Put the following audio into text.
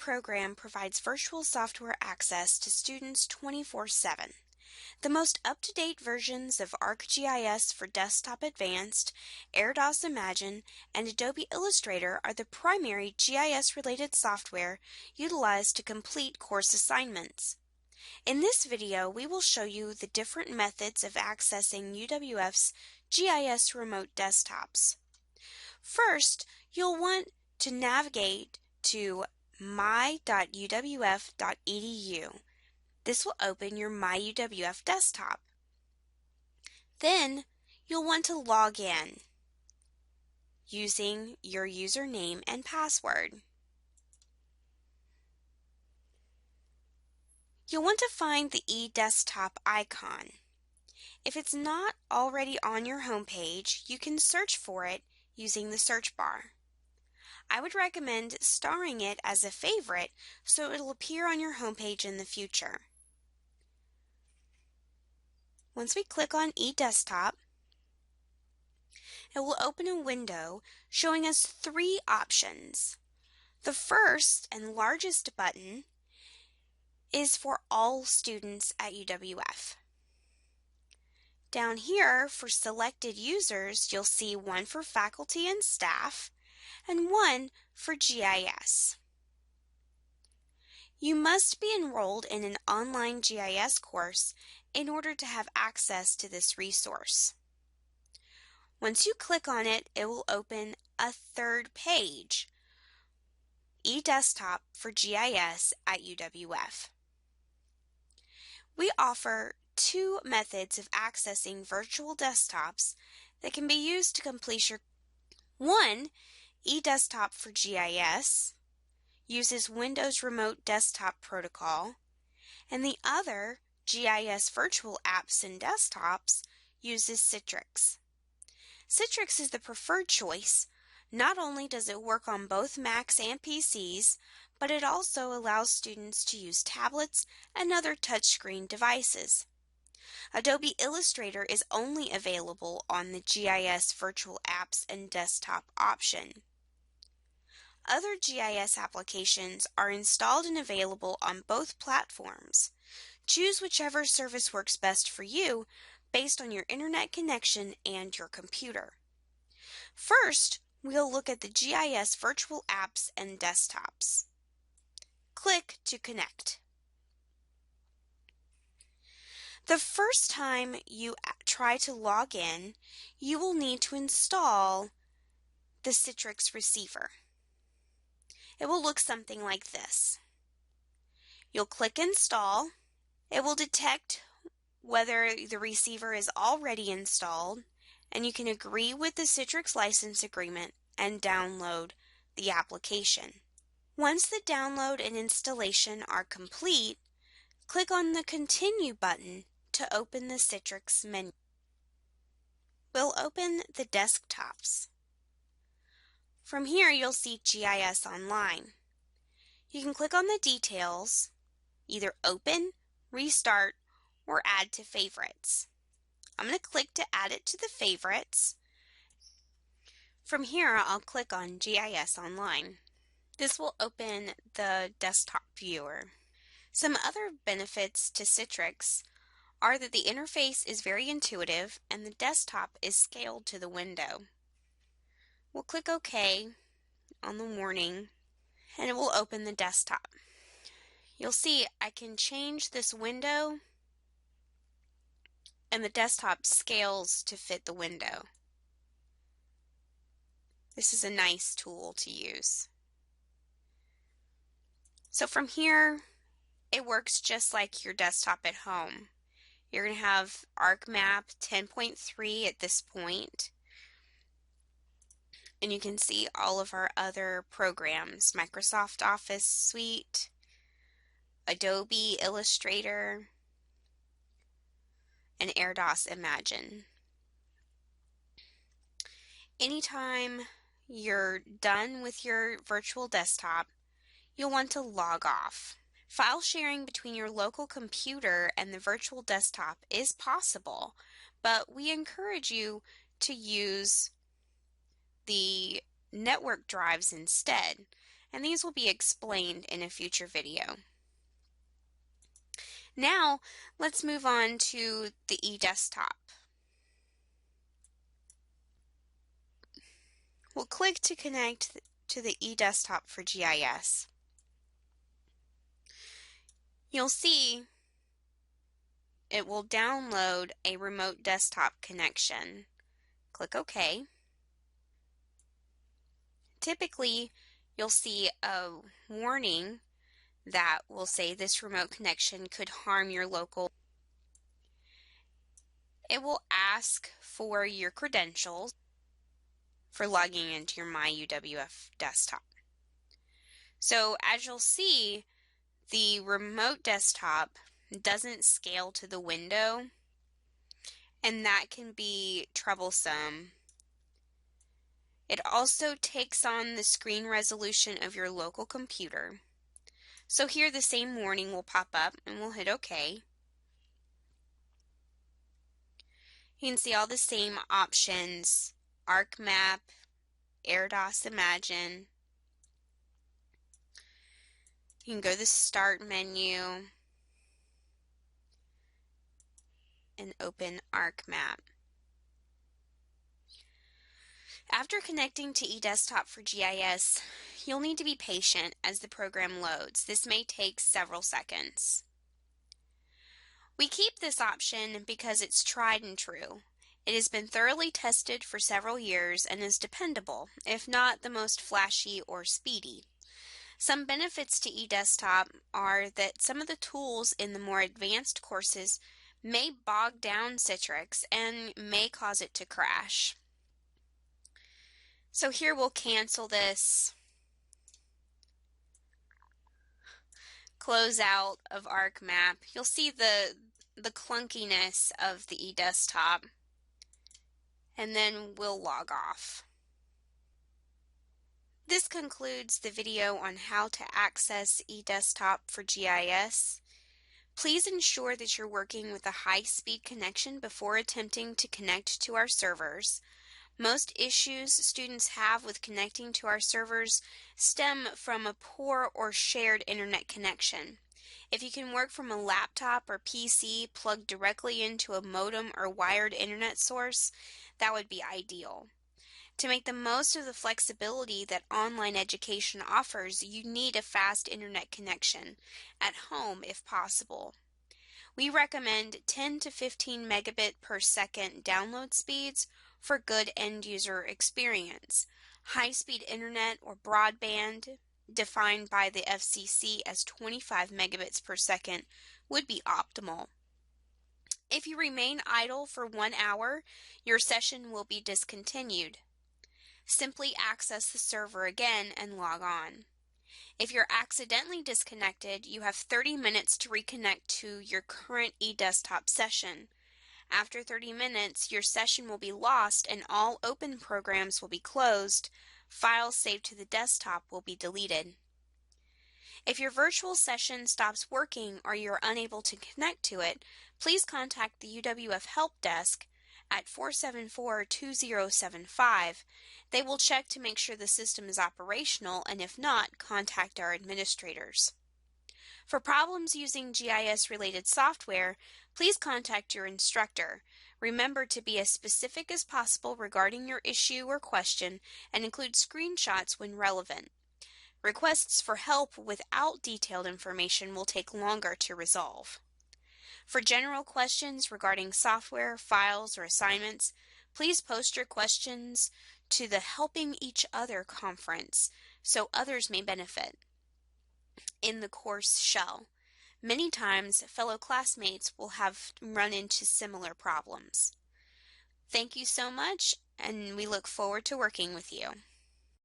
program provides virtual software access to students 24/7. The most up-to-date versions of ArcGIS for Desktop Advanced, AirDOS Imagine, and Adobe Illustrator are the primary GIS-related software utilized to complete course assignments. In this video, we will show you the different methods of accessing UWF's GIS remote desktops. First, you'll want to navigate to my.uwf.edu. This will open your MyUWF desktop. Then, you'll want to log in using your username and password. You'll want to find the eDesktop icon. If it's not already on your homepage, you can search for it using the search bar. I would recommend starring it as a favorite so it'll appear on your homepage in the future. Once we click on eDesktop, it will open a window showing us three options. The first and largest button is for all students at UWF. Down here, for selected users, you'll see one for faculty and staff and one for GIS. You must be enrolled in an online GIS course in order to have access to this resource. Once you click on it, it will open a third page, eDesktop for GIS at UWF. We offer two methods of accessing virtual desktops that can be used to complete your one, eDesktop for GIS, uses Windows Remote Desktop Protocol, and the other, GIS Virtual Apps and Desktops, uses Citrix. Citrix is the preferred choice. Not only does it work on both Macs and PCs, but it also allows students to use tablets and other touchscreen devices. Adobe Illustrator is only available on the GIS Virtual Apps and Desktop option. Other GIS applications are installed and available on both platforms. Choose whichever service works best for you based on your internet connection and your computer. First, we'll look at the GIS Virtual Apps and Desktops. Click to connect. The first time you try to log in, you will need to install the Citrix Receiver. It will look something like this. You'll click Install. It will detect whether the receiver is already installed, and you can agree with the Citrix license agreement and download the application. Once the download and installation are complete, click on the Continue button to open the Citrix menu. We'll open the desktops. From here, you'll see GIS Online. You can click on the details, either open, restart, or add to favorites. I'm going to click to add it to the favorites. From here, I'll click on GIS Online. This will open the desktop viewer. Some other benefits to Citrix are that the interface is very intuitive and the desktop is scaled to the window. We'll click OK on the warning and it will open the desktop. You'll see I can change this window and the desktop scales to fit the window. This is a nice tool to use. So from here, it works just like your desktop at home. You're going to have ArcMap 10.3 at this point. And you can see all of our other programs, Microsoft Office Suite, Adobe Illustrator, and AirDOS Imagine. Anytime you're done with your virtual desktop, you'll want to log off. File sharing between your local computer and the virtual desktop is possible, but we encourage you to use the network drives instead, and these will be explained in a future video. Now, let's move on to the eDesktop. We'll click to connect to the eDesktop for GIS. You'll see it will download a remote desktop connection. Click OK. Typically, you'll see a warning that will say this remote connection could harm your local. It will ask for your credentials for logging into your MyUWF desktop. So as you'll see, the remote desktop doesn't scale to the window, and that can be troublesome. It also takes on the screen resolution of your local computer. So here the same warning will pop up, and we'll hit OK. You can see all the same options: ArcMap, AirDOS Imagine. You can go to the Start menu and open ArcMap. After connecting to eDesktop for GIS, you'll need to be patient as the program loads. This may take several seconds. We keep this option because it's tried and true. It has been thoroughly tested for several years and is dependable, if not the most flashy or speedy. Some benefits to eDesktop are that some of the tools in the more advanced courses may bog down Citrix and may cause it to crash. So here we'll cancel this, close out of ArcMap. You'll see the clunkiness of the eDesktop, and then we'll log off. This concludes the video on how to access eDesktop for GIS. Please ensure that you're working with a high-speed connection before attempting to connect to our servers. Most issues students have with connecting to our servers stem from a poor or shared internet connection. If you can work from a laptop or PC plugged directly into a modem or wired internet source, that would be ideal. To make the most of the flexibility that online education offers, you need a fast internet connection at home if possible. We recommend 10 to 15 megabit per second download speeds for good end-user experience. High-speed internet or broadband, defined by the FCC as 25 megabits per second, would be optimal. If you remain idle for 1 hour, your session will be discontinued. Simply access the server again and log on. If you're accidentally disconnected, you have 30 minutes to reconnect to your current eDesktop session. After 30 minutes, your session will be lost and all open programs will be closed. Files saved to the desktop will be deleted. If your virtual session stops working or you're unable to connect to it, please contact the UWF Help Desk at 474-2075. They will check to make sure the system is operational, and if not, contact our administrators. For problems using GIS-related software, please contact your instructor. Remember to be as specific as possible regarding your issue or question and include screenshots when relevant. Requests for help without detailed information will take longer to resolve. For general questions regarding software, files, or assignments, please post your questions to the Helping Each Other conference so others may benefit in the course shell. Many times, fellow classmates will have run into similar problems. Thank you so much, and we look forward to working with you.